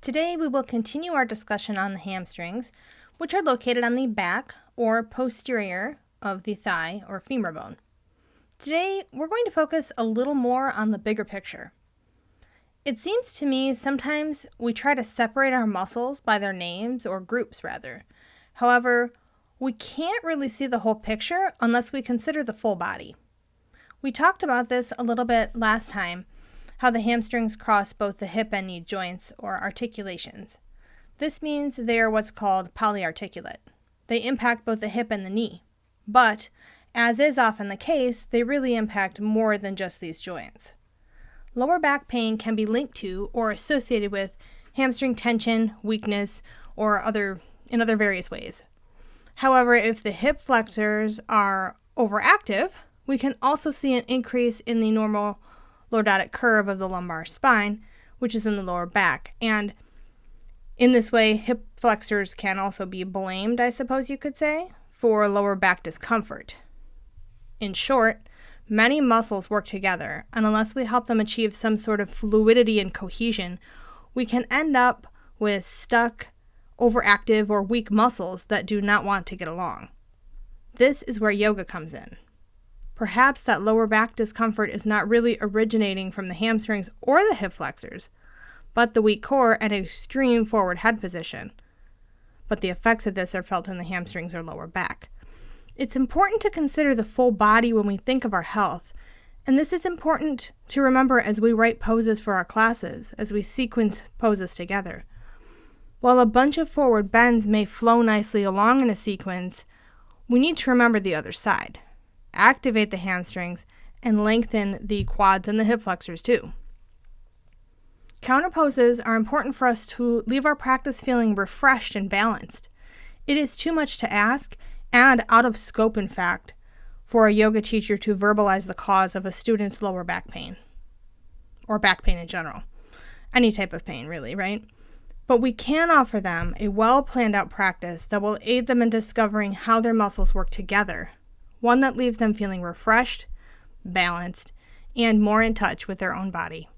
Today we will continue our discussion on the hamstrings, which are located on the back or posterior of the thigh or femur bone. Today we're going to focus a little more on the bigger picture. It seems to me sometimes we try to separate our muscles by their names, or groups rather. However, we can't really see the whole picture unless we consider the full body. We talked about this a little bit last time, how the hamstrings cross both the hip and knee joints, or articulations. This means they are what's called polyarticulate. They impact both the hip and the knee. But, as is often the case, they really impact more than just these joints. Lower back pain can be linked to or associated with hamstring tension, weakness, or in other various ways. However, if the hip flexors are overactive, we can also see an increase in the normal lordotic curve of the lumbar spine, which is in the lower back. And in this way, hip flexors can also be blamed, I suppose you could say, for lower back discomfort. In short, many muscles work together, and unless we help them achieve some sort of fluidity and cohesion, we can end up with stuck, overactive, or weak muscles that do not want to get along. This is where yoga comes in. Perhaps that lower back discomfort is not really originating from the hamstrings or the hip flexors, but the weak core and extreme forward head position. But the effects of this are felt in the hamstrings or lower back. It's important to consider the full body when we think of our health, and this is important to remember as we write poses for our classes, as we sequence poses together. While a bunch of forward bends may flow nicely along in a sequence, we need to remember the other side. Activate the hamstrings, and lengthen the quads and the hip flexors too. Counter poses are important for us to leave our practice feeling refreshed and balanced. It is too much to ask, and out of scope in fact, for a yoga teacher to verbalize the cause of a student's lower back pain, or back pain in general. Any type of pain really, right? But we can offer them a well-planned out practice that will aid them in discovering how their muscles work together. One that leaves them feeling refreshed, balanced, and more in touch with their own body.